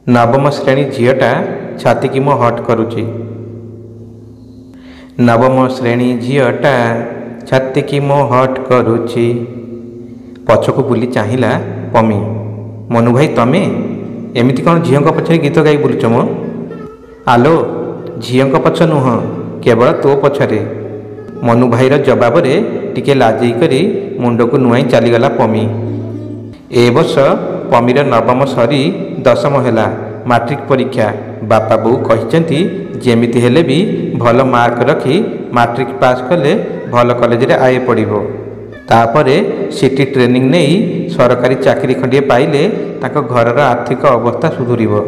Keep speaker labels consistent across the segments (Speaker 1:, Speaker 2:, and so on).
Speaker 1: नवम श्रेणी झीटा छाती की मो हट करुची। नवम श्रेणी झीटा छाती की मो हट करुची। पछकु बुली चाहिला पमी। मनु भाई तमे एमिति कौन झील पछरे गीत गाई बुलुच मो? आलो झील पछ नुह केवल तो पछरे। मनु भाईर जवाब रे टिके लाजई करी मुंड को नुआई चलीगला पमी। ए वर्ष पमीर नवम सरी दशम है मैट्रिक परीक्षा। बापा बो कहते जेमिति हेले भी भल मार्क रखी मैट्रिक पास कले भल कॉलेज रे आए पड़िबो। तापरे सिटी ट्रेनिंग नहीं सरकारी चाकरी खंडिए पाइले ताको घरर आर्थिक अवस्था सुधुरिबो।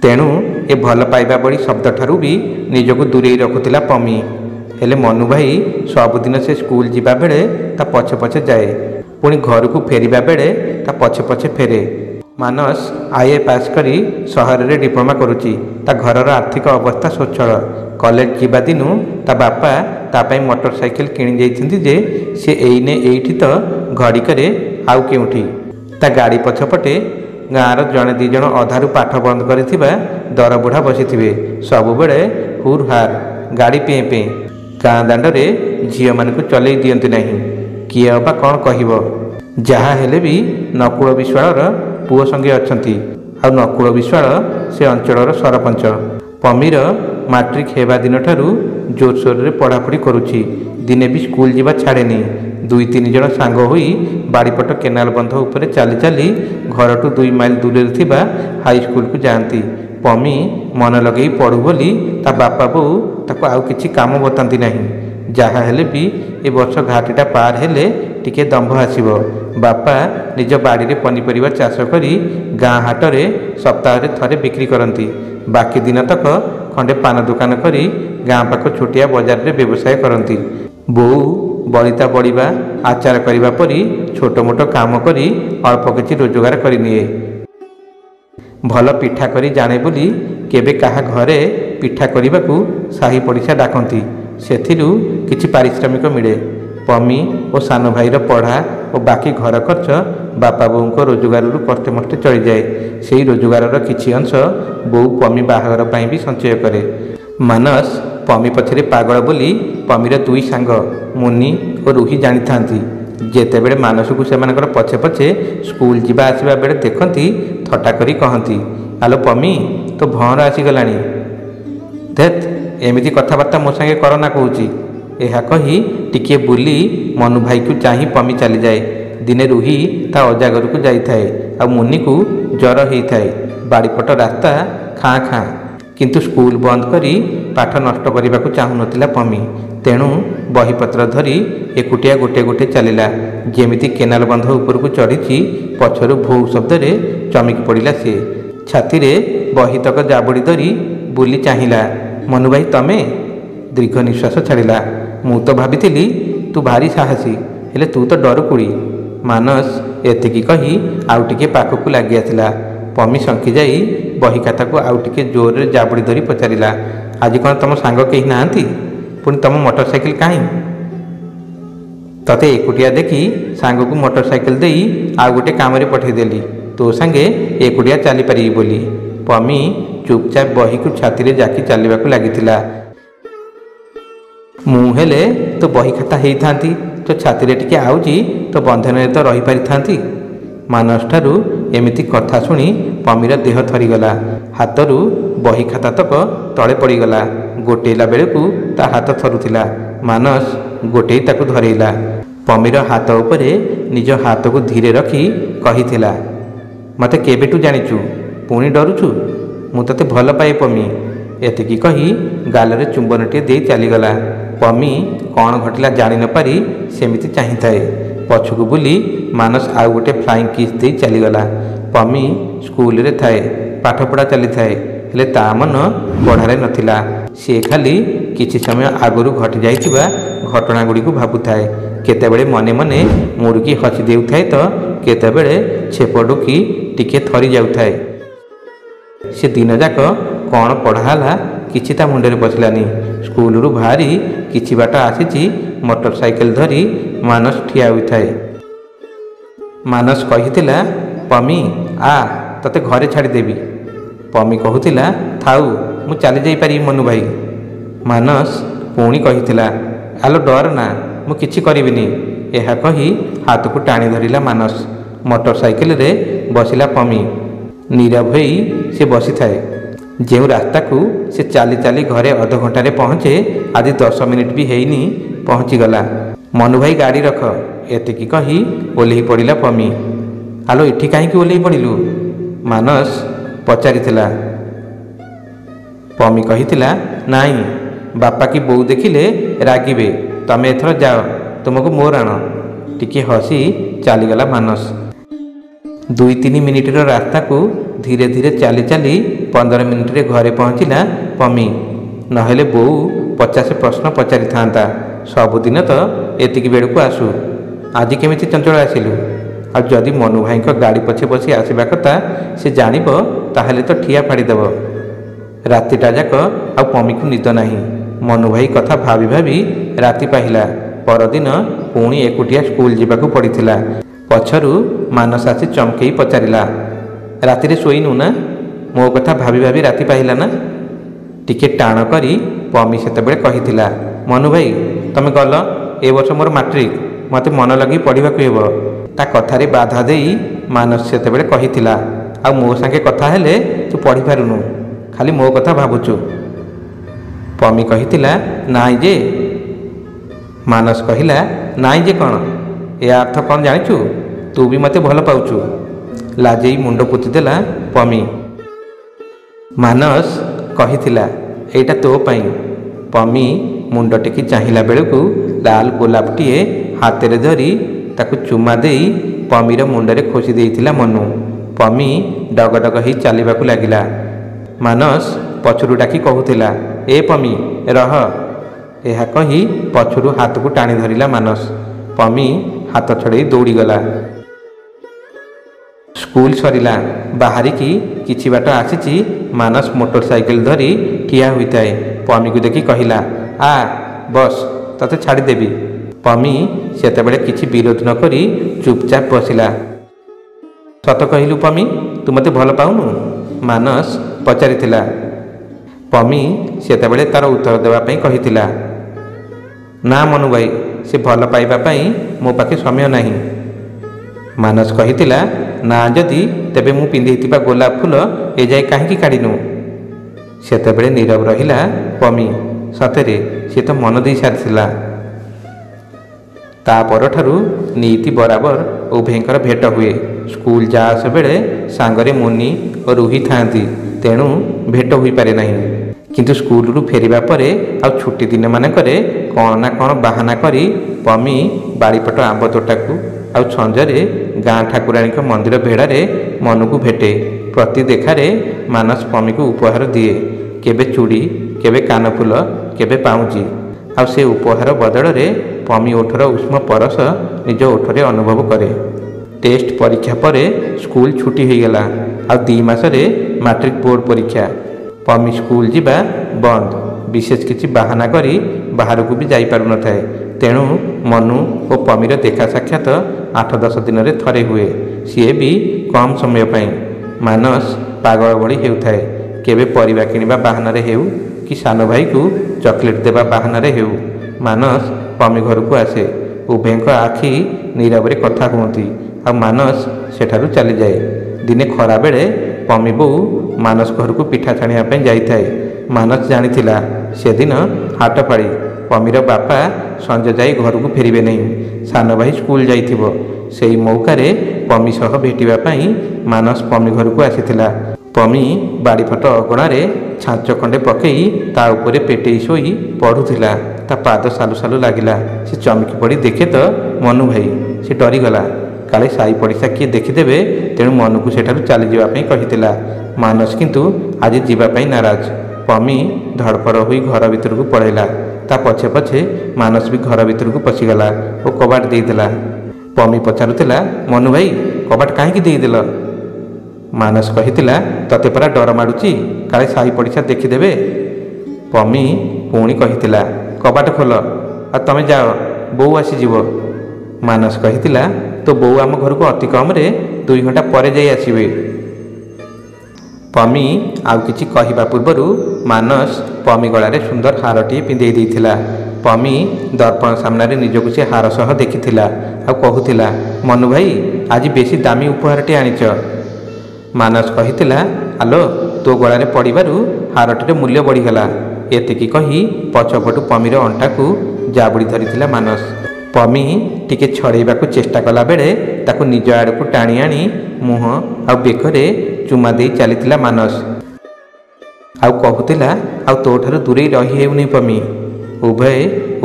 Speaker 1: तेणु ए भल पाइबा बड़ी शब्द ठारू भी निजको दूरेई रखुतिला पमी। हेले मनु भाई सबुदिन से स्कूल जीवा बेले ता पछे पछे जाए, पुणी घर को फेरिबा बेले ता पछे पछे फेरे। मानस आईए पास करी सहर रे डिप्लोमा करुची। ता घरर आर्थिक अवस्था स्वच्छल। कॉलेज जीवा दिनु ता बापा ता पाई मोटरसाइकेल किणी जाइथिंती जे से एइने एइठी तो घड़ी करे आउ केउठी। ता गाड़ी पछपटे गाँर जड़े दी जण अधारू पाठ बंद करिथिबा दर बुढ़ा बसिथिबे। सबुबेले हुर हार गाड़ी पे पे गाँ दांडे झील मान को चलई दियंती नहीं। किए अबा कौन कहब? जहा हेले भी नकुल विश्वाल पुओ संगे अछंती। आ नकुल विश्वाल से अंचलर सरपंच। पमीर मैट्रिक हेबा दिन ठारू जोरसोर रे पढ़ापढ़ी करुची। दिने भी स्कूल जीवा छाड़ेनी। दुई तीन जन सांग होई बाड़ीपट केनाल बंध उपरे चाली चाली घर टू 2 माइल दूर थिबा हाई स्कूल को जाती। पमी मन लगे पढ़ू बोली ता बापा बो ताको आउ किछि काम बताती नहीं। जहा हेले भी ए वर्ष घाटीटा पार हेले टिके दंभ आसीबो। बापा निज बाड़ी रे पनीपरिया चाष करी गाँ हाट रे सप्ताह रे थरे बिक्री करती। बाकी दिन तक खंडे पान दुकान करी गाँ पाख छोटिया बाजार रे व्यवसाय करती। बोऊ बलिता बड़ीबा आचार करिबा परी छोट मोट काम करी अल्प किछि रोजगार करिनिए। भल पिठा करी जाने बोली केबे काहा घरे पिठा करिबाकू साही पड़िशा डाकती। सेथिरु किछि पारिश्रमिक मिले। पमी और सान भाईर पढ़ा और बाकी घर खर्च बापा बोऊ को रोजगार कष्टे मष्टे चली जाए। से रोजगार किछि अंश बोऊ पमी बाहागर पाई भी संचय करे। मानस पमी पछरे पागल बोली पमीर 2 सांग मुनि और रूही जानी थांती। जेतेबेले मानस को सेमानकर पछे पछे स्कूल जीवा आसीबा बेले देखती थट्टा करी कहती, आलो पमी तो भौर आसीगलानी। देख एमिति कथबार्ता मो संगे करना कहूची। यह कही टिके बुली मनु भाई को चाही पमी चली जाए। दिने रूही ता अजागर को जाई थाए आ मुनि को जर होई थाए। बाड़ीपट रास्ता खाँ खाँ किंतु स्कूल बंद करी पाठ नष्ट करने को चाहू नथिला पमी। तेणु बहीपत्र धरी एकुटिया गोटे गोटे चलिला। जेमिति केनाल बंध ऊपर को चढ़ी पछरु भौ शब्द रे चमकी पड़िला। से छाती रे बहीतक जाबड़ी धरी बुली चाहिला। मनु भाई तमे? दीर्घ निश्वास छाड़िला। मु तो भाभी तू भारी साहसी हेले तू तो डर कुड़ी। मानस एतिकी कही आउ टिके पाखकू लगी आसिला। पमी संकी जाई बही खाता को आउ टिके जोर रे जाबड़ी धरी पचारिला, आज कौन तुम सांग कहीं नाहांती? पुणी तुम मोटरसाइकिल कहीं? तते एकुटिया देखी सांग को मोटरसाइकिल देई आउ गोटे काम रे पठेदेली तो संगे एकुटिया चली पारि बोली। पमी चुपचाप बही को छाती रे जाकी चलवा को लगिथिला। मु हेले तो बही खाता हेई थांती तो छाती रे टिके आउजी तो बंधन रे तो रही पारि थांती। मानस ठारू एमिति कथा सुनी पमीर देह थरीगला। हाथरू बही खाता तक तले पड़ीगला। गोटेला बेलू ता हाथ थरुथिला। मानस गोटे ताकू धरेला। पमीर हाथ उपरे निज हाथ को धीरे रखी कहिथिला, मते केबेटू जानिचु पुणी डरुचु? मु तते भल पाए पमी। एतिकी कही गालरे चुंबनटे दे चलीगला। पमी कौन घटिला जानी न पारी सेमिति चाही थाए। पछकू बुली मानस आउ गोटे फ्लाइंग किस दे चलीगला। पमी स्कूल रे थाए, पाठ पढ़ा चली थाए हेले ता मन पढ़ारे नथिला। से खाली किछि समय आगरू घटी जाइथिबा घटना गुड़ी को भाबुथाए। केतेबेले मने मने मुर्गी हसी देउथाए तो केतेबेले छेपडुकी टिके थरी जाउथाए। से दिन जाक कौन पढ़ाला किछि ता मुंडे पशिलानी। स्कूल रु भारी किछि बाट आसीची मोटरसाइकेल धरी मानस ठिया होइथाए। मानस कहिथिला, पमी आ तते घरे छाड़ी देबी। ପମି କହୁଥିଲା ଥାଉ ମୁଁ ଚାଲି ଯାଇପାରିବି ମନୁ ଭାଇ। ମାନସ ପୁଣି କହିଥିଲା ଆଲୋ ଡର ନା, ମୁଁ କିଛି କରିବିନି। ଏହା କହି ହାତକୁ ଟାଣି ଧରିଲା ମାନସ। ମୋଟର ସାଇକେଲରେ ବସିଲା ପମି। ନୀରବ ହୋଇ ସେ ବସିଥାଏ। ଯେଉଁ ରାସ୍ତାକୁ ସେ ଚାଲି ଚାଲି ଘରେ ଅଧଘଣ୍ଟାରେ ପହଞ୍ଚେ ଆଜି 10 ମିନିଟ୍ ବି ହେଇନି ପହଞ୍ଚିଗଲା। ମନୁ ଭାଇ ଗାଡ଼ି ରଖ, ଏତିକି କହି ଓହ୍ଲେଇ ପଡ଼ିଲା ପମି। ଆଲୋ ଏଠି କାହିଁକି ଓହ୍ଲେଇ ପଡ଼ିଲୁ? ମାନସ ପଚାରିଥିଲା। ପମି କହିଥିଲା ନାଇଁ, ବାପା କି ବୋଉ ଦେଖିଲେ ରାଗିବେ, ତମେ ଏଥର ଯାଅ, ତୁମକୁ ମୋର ଆଣ। ଟିକେ ହସି ଚାଲିଗଲା ମାନସ। 2-3 ମିନିଟର ରାସ୍ତାକୁ ଧୀରେ ଧୀରେ ଚାଲି ଚାଲି 15 ମିନିଟରେ ଘରେ ପହଞ୍ଚିଲା ପମି। ନହେଲେ ବୋଉ 50 ପ୍ରଶ୍ନ ପଚାରିଥାନ୍ତା। ସବୁଦିନ ତ ଏତିକି ବେଳକୁ ଆସୁ, ଆଜି କେମିତି ଚଞ୍ଚଳ ଆସିଲୁ? ଆଉ ଯଦି ମନୁ ଭାଇଙ୍କ ଗାଡ଼ି ପଛେ ବସି ଆସିବା କଥା ସେ ଜାଣିବ ତାହେଲେ ତ ଠିଆ ଫାଡ଼ିଦେବ। ରାତିଟା ଯାକ ଆଉ ପମିକୁ ନିଦ ନାହିଁ। ମନୁ ଭାଇ କଥା ଭାବି ଭାବି ରାତି ପାହିଲା। ପରଦିନ ପୁଣି ଏକୁଟିଆ ସ୍କୁଲ ଯିବାକୁ ପଡ଼ିଥିଲା। ପଛରୁ ମାନସ ଆସି ଚମକେଇ ପଚାରିଲା ରାତିରେ ଶୋଇନୁ ନା? ମୋ କଥା ଭାବି ଭାବି ରାତି ପାହିଲା ନା? ଟିକେ ଟାଣ କରି ପମି ସେତେବେଳେ କହିଥିଲା ମନୁ ଭାଇ ତମେ ଗଲ, ଏ ବର୍ଷ ମୋର ମାଟ୍ରିକ, ମୋତେ ମନ ଲଗେଇ ପଢ଼ିବାକୁ ହେବ। ତା କଥାରେ ବାଧା ଦେଇ ମାନସ ସେତେବେଳେ କହିଥିଲା ଆଉ ମୋ ସାଙ୍ଗେ କଥା ହେଲେ ତୁ ପଢ଼ିପାରୁନୁ, ଖାଲି ମୋ କଥା ଭାବୁଛୁ। ପମି କହିଥିଲା ନାଇଁ ଯେ। ମାନସ କହିଲା ନାଇଁ ଯେ କ'ଣ? ଏହା ଅର୍ଥ କ'ଣ ଜାଣିଛୁ? ତୁ ବି ମୋତେ ଭଲ ପାଉଛୁ। ଲାଜେଇ ମୁଣ୍ଡ ପୋତିଦେଲା ପମି। ମାନସ କହିଥିଲା ଏଇଟା ତୋ ପାଇଁ। ପମି ମୁଣ୍ଡ ଟେକି ଚାହିଁଲା ବେଳକୁ ଲାଲ ଗୋଲାପଟିଏ ହାତରେ ଧରି ତାକୁ ଚୁମା ଦେଇ ପମିର ମୁଣ୍ଡରେ ଖୋସି ଦେଇଥିଲା ମନୁ। ପମି ଡଗଡଗ ହେଇ ଚାଲିବାକୁ ଲାଗିଲା। ମାନସ ପଛରୁ ଡାକି କହୁଥିଲା ଏ ପମି ରହ। ଏହା କହି ପଛରୁ ହାତକୁ ଟାଣି ଧରିଲା ମାନସ। ପମି ହାତ ଛଡ଼େଇ ଦୌଡ଼ିଗଲା। ସ୍କୁଲ ସରିଲା। ବାହାରିକି କିଛି ବାଟ ଆସିଛି ମାନସ ମୋଟର ସାଇକେଲ ଧରି ଠିଆ ହୋଇଥାଏ। ପମିକୁ ଦେଖି କହିଲା ଆ ବସ୍, ତତେ ଛାଡ଼ିଦେବି। ପମି ସେତେବେଳେ କିଛି ବିରୋଧ ନ କରି ଚୁପଚାପ ବସିଲା। ସତ କହିଲୁ ପମି, ତୁ ମୋତେ ଭଲ ପାଉନୁ? ମାନସ ପଚାରିଥିଲା। ପମି ସେତେବେଳେ ତାର ଉତ୍ତର ଦେବା ପାଇଁ କହିଥିଲା ନା ମନୁ ଭାଇ, ସେ ଭଲ ପାଇବା ପାଇଁ ମୋ ପାଖେ ସମୟ ନାହିଁ। ମାନସ କହିଥିଲା ନା ଯଦି ତେବେ ମୁଁ ପିନ୍ଧିଥିବା ଗୋଲାପ ଫୁଲ ଏଯାଏ କାହିଁକି କାଢ଼ିନୁ? ସେତେବେଳେ ନୀରବ ରହିଲା ପମି। ସତରେ ସେ ତ ମନ ଦେଇ ସାରିଥିଲା। ତା ପରଠାରୁ ନୀତି ବରାବର ଉଭୟଙ୍କର ଭେଟ ହୁଏ। ସ୍କୁଲ ଯା ଆସ ବେଳେ ସାଙ୍ଗରେ ମୁନି ଓ ରୁହି ଥାଆନ୍ତି, ତେଣୁ ଭେଟ ହୋଇପାରେ ନାହିଁ। କିନ୍ତୁ ସ୍କୁଲରୁ ଫେରିବା ପରେ ଆଉ ଛୁଟି ଦିନମାନଙ୍କରେ କ'ଣ ନା କ'ଣ ବାହାନା କରି ପମି ବାଡ଼ିପଟ ଆମ୍ବ ତୋଟାକୁ ଆଉ ସଞ୍ଜରେ ଗାଁ ଠାକୁରାଣୀଙ୍କ ମନ୍ଦିର ବେଢ଼ାରେ ମନକୁ ଭେଟେ। ପ୍ରତି ଦେଖାରେ ମାନସ ପମିକୁ ଉପହାର ଦିଏ। କେବେ ଚୁଡ଼ି, କେବେ କାନଫୁଲ, କେବେ ପାଉଁଜି। ଆଉ ସେ ଉପହାର ବଦଳରେ ପମି ଓଠର ଉଷ୍ମ ପରଶ ନିଜ ଓଠରେ ଅନୁଭବ କରେ। ଟେଷ୍ଟ ପରୀକ୍ଷା ପରେ ସ୍କୁଲ ଛୁଟି ହୋଇଗଲା। ଆଉ 2 ମାସରେ ମାଟ୍ରିକ ବୋର୍ଡ଼ ପରୀକ୍ଷା। ପମି ସ୍କୁଲ ଯିବା ବନ୍ଦ। ବିଶେଷ କିଛି ବାହାନା କରି ବାହାରକୁ ବି ଯାଇପାରୁନଥାଏ। ତେଣୁ ମନୁ ଓ ପମିର ଦେଖା ସାକ୍ଷାତ 8-10 ଦିନରେ ଥରେ ହୁଏ, ସିଏ ବି କମ୍ ସମୟ ପାଇଁ। ମାନସ ପାଗଳ ଭଳି ହେଉଥାଏ। କେବେ ପରିବା କିଣିବା ବାହାନାରେ ହେଉ କି ସାନ ଭାଇକୁ ଚକୋଲେଟ୍ ଦେବା ବାହାନାରେ ହେଉ ମାନସ ପମି ଘରକୁ ଆସେ। ଉଭୟଙ୍କ ଆଖି ନୀରବରେ କଥା ହୁଅନ୍ତି ଆଉ ମାନସ ସେଠାରୁ ଚାଲିଯାଏ। ଦିନେ ଖରାବେଳେ ପମି ବୋଉ ମାନସ ଘରକୁ ପିଠା ଛାଣିବା ପାଇଁ ଯାଇଥାଏ। ମାନସ ଜାଣିଥିଲା ସେଦିନ ହାଟପାଳି। ପମିର ବାପା ସଞ୍ଜ ଯାଇ ଘରକୁ ଫେରିବେ ନାହିଁ। ସାନ ଭାଇ ସ୍କୁଲ ଯାଇଥିବ। ସେହି ମୌକାରେ ପମି ସହ ଭେଟିବା ପାଇଁ ମାନସ ପମି ଘରକୁ ଆସିଥିଲା। ପମି ବାଡ଼ିପଟ ଅଗଣାରେ ଛାଞ୍ଚ ଖଣ୍ଡେ ପକେଇ ତା ଉପରେ ପେଟେଇ ଶୋଇ ପଢ଼ୁଥିଲା। ତା ପାଦ ସାଲୁ ସାଲୁ ଲାଗିଲା। ସେ ଚମକି ପଡ଼ି ଦେଖେ ତ ମନୁ ଭାଇ। ସେ ଡରିଗଲା, କାଳେ ସାଇ ପଡ଼ିଶା କିଏ ଦେଖିଦେବେ, ତେଣୁ ମନୁକୁ ସେଠାରୁ ଚାଲିଯିବା ପାଇଁ କହିଥିଲା। ମାନସ କିନ୍ତୁ ଆଜି ଯିବା ପାଇଁ ନାରାଜ। ପମି ଧଡ଼ପଡ଼ ହୋଇ ଘର ଭିତରକୁ ପଳେଇଲା। ତା ପଛେ ପଛେ ମାନସ ବି ଘର ଭିତରକୁ ପଶିଗଲା ଓ କବାଟ ଦେଇଦେଲା। ପମି ପଚାରୁଥିଲା ମନୁ ଭାଇ କବାଟ କାହିଁକି ଦେଇଦେଲ? ମାନସ କହିଥିଲା ତତେ ପରା ଡର ମାଡ଼ୁଛି, କାଳେ ସାହି ପଡ଼ିଶା ଦେଖିଦେବେ। ପମି ପୁଣି କହିଥିଲା କବାଟ ଖୋଲ, ଆଉ ତମେ ଯାଅ, ବୋଉ ଆସିଯିବ। ମାନସ କହିଥିଲା ତୋ ବୋଉ ଆମ ଘରକୁ ଅତି କମରେ 2 ଘଣ୍ଟା ପରେ ଯାଇ ଆସିବେ। ପମି ଆଉ କିଛି କହିବା ପୂର୍ବରୁ ମାନସ ପମି ଗଳାରେ ସୁନ୍ଦର ହାରଟିଏ ପିନ୍ଧେଇ ଦେଇଥିଲା। ପମି ଦର୍ପଣ ସାମ୍ନାରେ ନିଜକୁ ସେ ହାର ସହ ଦେଖିଥିଲା ଆଉ କହୁଥିଲା, ମନୁ ଭାଇ ଆଜି ବେଶୀ ଦାମୀ ଉପହାରଟି ଆଣିଛ। ମାନସ କହିଥିଲା, ଆଲୋ ତୋ ଗଳାରେ ପଡ଼ିବାରୁ ହାରଟିର ମୂଲ୍ୟ ବଢ଼ିଗଲା। ଏତିକି କହି ପଛପଟୁ ପମିର ଅଣ୍ଟାକୁ ଜାବୁଡ଼ି ଧରିଥିଲା ମାନସ। ପମି ଟିକେ ଛଡ଼େଇବାକୁ ଚେଷ୍ଟା କଲାବେଳେ ତାକୁ ନିଜ ଆଡ଼କୁ ଟାଣି ଆଣି ମୁହଁ ଆଉ ବେକରେ ଚୁମା ଦେଇ ଚାଲିଥିଲା ମାନସ। ଆଉ କହୁଥିଲା, ଆଉ ତୋଠାରୁ ଦୂରେଇ ରହି ହେଉନି ପମି।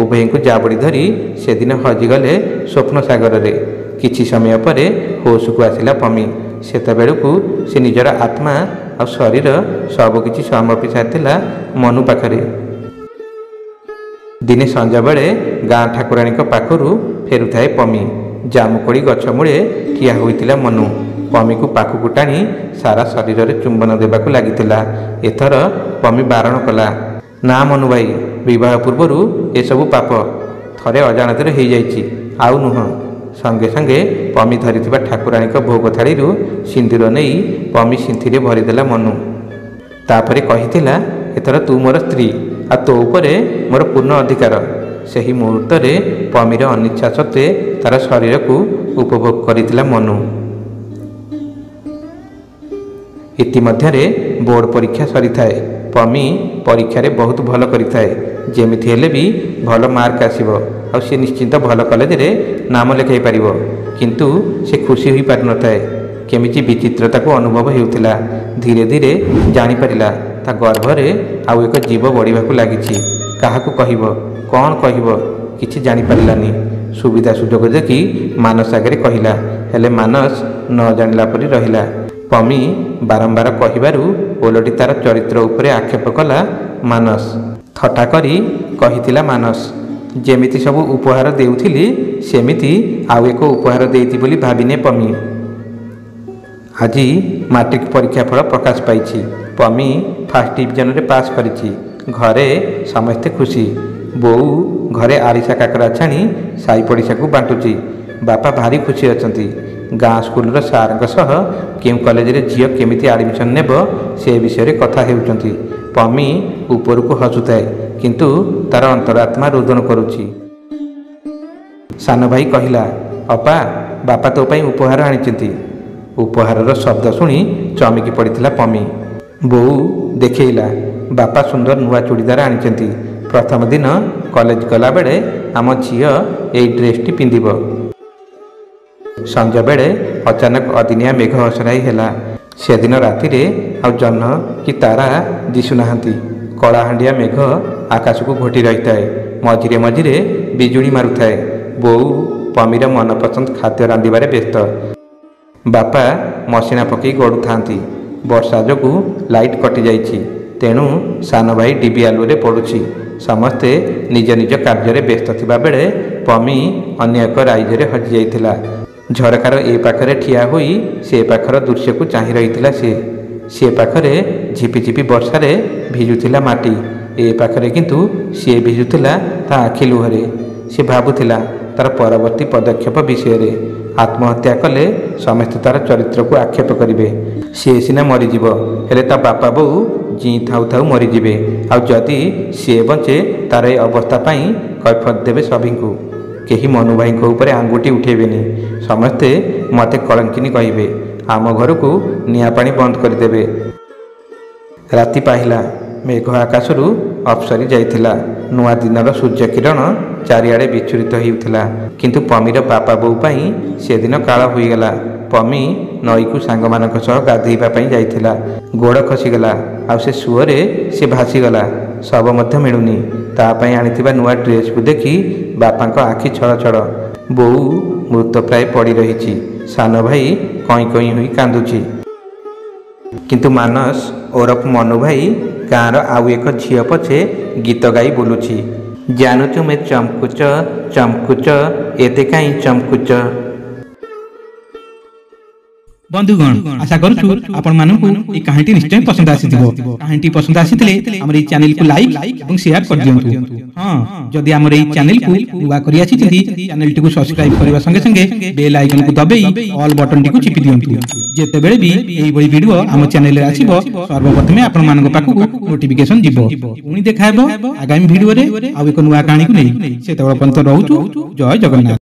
Speaker 1: ଉଭୟଙ୍କୁ ଜାବୁଡ଼ି ଧରି ସେଦିନ ହଜିଗଲେ ସ୍ୱପ୍ନ ସାଗରରେ। କିଛି ସମୟ ପରେ ହୋସକୁ ଆସିଲା ପମି। ସେତେବେଳକୁ ସେ ନିଜର ଆତ୍ମା ଆଉ ଶରୀର ସବୁକିଛି ସମର୍ପି ସାରିଥିଲା ମନୁ ପାଖରେ। ଦିନେ ସଞ୍ଜବେଳେ ଗାଁ ଠାକୁରାଣୀଙ୍କ ପାଖରୁ ଫେରୁଥାଏ ପମି। ଜାମୁକୋଳି ଗଛ ମୂଳେ ଠିଆ ହୋଇଥିଲା ମନୁ। ପମିକୁ ପାଖକୁ ଟାଣି ସାରା ଶରୀରରେ ଚୁମ୍ବନ ଦେବାକୁ ଲାଗିଥିଲା। ଏଥର ପମି ବାରଣ କଲା, ନା ମନୁ ଭାଇ, ବିବାହ ପୂର୍ବରୁ ଏସବୁ ପାପ। ଥରେ ଅଜାଣତରେ ହେଇଯାଇଛି, ଆଉ ନୁହଁ। ସଙ୍ଗେ ସଙ୍ଗେ ପମି ଧରିଥିବା ଠାକୁରାଣୀଙ୍କ ଭୋଗ ଥାଳିରୁ ସିନ୍ଦୁର ନେଇ ପମି ସିନ୍ଥିରେ ଭରିଦେଲା ମନୁ। ତାପରେ କହିଥିଲା, ଏଥର ତୁ ମୋର ସ୍ତ୍ରୀ, ଆଉ ତୋ ଉପରେ ମୋର ପୂର୍ଣ୍ଣ ଅଧିକାର। ସେହି ମୁହୂର୍ତ୍ତରେ ପମିର ଅନିଚ୍ଛା ସତ୍ତ୍ୱେ ତାର ଶରୀରକୁ ଉପଭୋଗ କରିଥିଲା ମନୁ। ଇତିମଧ୍ୟରେ ବୋର୍ଡ଼ ପରୀକ୍ଷା ସରିଥାଏ। ପମି ପରୀକ୍ଷାରେ ବହୁତ ଭଲ କରିଥାଏ। ଯେମିତି ହେଲେ ବି ଭଲ ମାର୍କ ଆସିବ ଆଉ ସେ ନିଶ୍ଚିନ୍ତ ଭଲ କଲେଜରେ ନାମ ଲେଖାଇ ପାରିବ। କିନ୍ତୁ ସେ ଖୁସି ହୋଇପାରିନଥାଏ। କେମିତି ବିଚିତ୍ରତାକୁ ଅନୁଭବ ହେଉଥିଲା। ଧୀରେ ଧୀରେ ଜାଣିପାରିଲା ତା ଗର୍ଭରେ ଆଉ ଏକ ଜୀବ ବଢ଼ିବାକୁ ଲାଗିଛି। କାହାକୁ କହିବ, କ'ଣ କହିବ, କିଛି ଜାଣିପାରିଲାନି। ସୁବିଧା ସୁଯୋଗ ଦେଖି ମାନସ ଆଗରେ କହିଲା, ହେଲେ ମାନସ ନ ଜାଣିଲା ପରି ରହିଲା। ପମି ବାରମ୍ବାର କହିବାରୁ ଓଲଟି ତାର ଚରିତ୍ର ଉପରେ ଆକ୍ଷେପ କଲା ମାନସ। ଥଟ୍ଟା କରି କହିଥିଲା ମାନସ, ଯେମିତି ସବୁ ଉପହାର ଦେଉଥିଲି ସେମିତି ଆଉ ଏକ ଉପହାର ଦେଇଛି ବୋଲି ଭାବିନେ ପମି। ଆଜି ମାଟ୍ରିକ ପରୀକ୍ଷା ଫଳ ପ୍ରକାଶ ପାଇଛି। ପମି ଫାଷ୍ଟ ଡିଭିଜନରେ ପାସ୍ କରିଛି। ଘରେ ସମସ୍ତେ ଖୁସି। ବୋଉ ଘରେ ଆରିସା କାକରା ଛାଣି ସାଇ ପଡ଼ିଶାକୁ ବାଣ୍ଟୁଛି। ବାପା ଭାରି ଖୁସି ଅଛନ୍ତି। ଗାଁ ସ୍କୁଲର ସାର୍ଙ୍କ ସହ କେଉଁ କଲେଜରେ ଝିଅ କେମିତି ଆଡ଼ମିସନ୍ ନେବ ସେ ବିଷୟରେ କଥା ହେଉଛନ୍ତି। ପମି ଉପରକୁ ହସୁଥାଏ, କିନ୍ତୁ ତାର ଅନ୍ତରାତ୍ମା ରୋଦନ କରୁଛି। ସାନ ଭାଇ କହିଲା, ଅପା, ବାପା ତୋ ପାଇଁ ଉପହାର ଆଣିଛନ୍ତି। ଉପହାରର ଶବ୍ଦ ଶୁଣି ଚମକି ପଡ଼ିଥିଲା ପମି। ବୋଉ ଦେଖେଇଲା, ବାପା ସୁନ୍ଦର ନୂଆ ଚୁଡ଼ିଦାର ଆଣିଛନ୍ତି। ପ୍ରଥମ ଦିନ କଲେଜ ଗଲାବେଳେ ଆମ ଝିଅ ଏଇ ଡ୍ରେସ୍ଟି ପିନ୍ଧିବ। ସଞ୍ଜବେଳେ ଅଚାନକ ଅଦିନିଆ ମେଘ ଅସରାଇ ହେଲା। ସେଦିନ ରାତିରେ ଆଉ ଜହ୍ନ କି ତାରା ଦିଶୁନାହାନ୍ତି। କଳାହାଣ୍ଡିଆ ମେଘ ଆକାଶକୁ ଘୋଟି ରହିଥାଏ। ମଝିରେ ମଝିରେ ବିଜୁଳି ମାରୁଥାଏ। ବୋଉ ପମିର ମନପସନ୍ଦ ଖାଦ୍ୟ ରାନ୍ଧିବାରେ ବ୍ୟସ୍ତ। ବାପା ମସିଣା ପକାଇ ଗଡ଼ୁଥାନ୍ତି। ବର୍ଷା ଯୋଗୁଁ ଲାଇଟ୍ କଟିଯାଇଛି। ତେଣୁ ସାନ ଭାଇ ଡିବି ଆଲୁଅରେ ପଡ଼ୁଛି। ସମସ୍ତେ ନିଜ ନିଜ କାର୍ଯ୍ୟରେ ବ୍ୟସ୍ତ ଥିବାବେଳେ ପମି ଅନ୍ୟ ଏକ ରାଇଜରେ ହଜିଯାଇଥିଲା। ଝରକାର ଏ ପାଖରେ ଠିଆ ହୋଇ ସେ ପାଖର ଦୃଶ୍ୟକୁ ଚାହିଁ ରହିଥିଲା ସେ ପାଖରେ ଝିପିଝିପି ବର୍ଷାରେ ଭିଜୁଥିଲା ମାଟି। ଏ ପାଖରେ କିନ୍ତୁ ସିଏ ଭିଜୁଥିଲା ତା ଆଖି ଲୁହରେ। ସେ ଭାବୁଥିଲା ତାର ପରବର୍ତ୍ତୀ ପଦକ୍ଷେପ ବିଷୟରେ। ଆତ୍ମହତ୍ୟା କଲେ ସମସ୍ତେ ତାର ଚରିତ୍ରକୁ ଆକ୍ଷେପ କରିବେ। ସିଏ ସିନା ମରିଯିବ, ହେଲେ ତା ବାପା ବୋଉ ଜୀଇଁ ଥାଉ ଥାଉ ମରିଯିବେ। ଆଉ ଯଦି ସିଏ ବଞ୍ଚେ ତାର ଏ ଅବସ୍ଥା ପାଇଁ କୈଫତ ଦେବେ ସଭିଙ୍କୁ। କେହି ମନୁ ଭାଇଙ୍କ ଉପରେ ଆଙ୍ଗୁଠି ଉଠେଇବେନି। ସମସ୍ତେ ମୋତେ କଳଙ୍କିନୀ କହିବେ। ଆମ ଘରକୁ ନିଆଁ ପାଣି ବନ୍ଦ କରିଦେବେ। ରାତି ପାହିଲା। ମେଘ ଆକାଶରୁ ଅପସରି ଯାଇଥିଲା। ନୂଆ ଦିନର ସୂର୍ଯ୍ୟ କିରଣ ଚାରିଆଡ଼େ ବିଚ୍ଛୁରିତ ହେଉଥିଲା। କିନ୍ତୁ ପମିର ବାପା ବୋଉ ପାଇଁ ସେଦିନ କାଳ ହୋଇଗଲା। ପମି ନଈକୁ ସାଙ୍ଗମାନଙ୍କ ସହ ଗାଧୋଇବା ପାଇଁ ଯାଇଥିଲା। ଗୋଡ଼ ଖସିଗଲା ଆଉ ସେ ସୁଅରେ ସେ ଭାସିଗଲା। ଶବ ମଧ୍ୟ ମିଳୁନି। ତା ପାଇଁ ଆଣିଥିବା ନୂଆ ଡ୍ରେସ୍କୁ ଦେଖି ବାପାଙ୍କ ଆଖି ଛଳଛଳ। ବୋଉ ମୃତପ୍ରାୟ ପଡ଼ି ରହିଛି। ସାନ ଭାଇ କଇଁ କଇଁ ହୋଇ କାନ୍ଦୁଛି। କିନ୍ତୁ ମାନସ ଓରଫ ମନୁ ଭାଇ ଗାଁର ଆଉ ଏକ ଝିଅ ପଛେ ଗୀତ ଗାଇ ବୁଲୁଛି। ଜାନୁ ତୁମେ ଚମକୁଚ ଚମକୁଚ ଏତେ କାହିଁ ଚମକୁଚ।
Speaker 2: बंधुगण आशा करूछु आपण मानकु ए कहानी निश्चय पसंद आसीथिबो। कहानी पसंद आसीथिले हमर ए चैनल को लाइक एवं शेयर कर दियंतु। हां जदि हमर ए चैनल को नुवा करि आछिथिति चैनल टी को सब्सक्राइब करबा संगे संगे बेल आइकन को दबेई ऑल बटन टी को चिपि दियंतु। जेते बेले भी एई बडी वीडियो हम चैनल रे आसीबो सर्वप्रथमे आपण मानक पाखु नोटिफिकेशन दिबो। पुनी देखाइबो आगामी वीडियो रे आ एको नुवा कहानी को नै। सेतबेला पंत रहउछु। जय जगन्नाथ।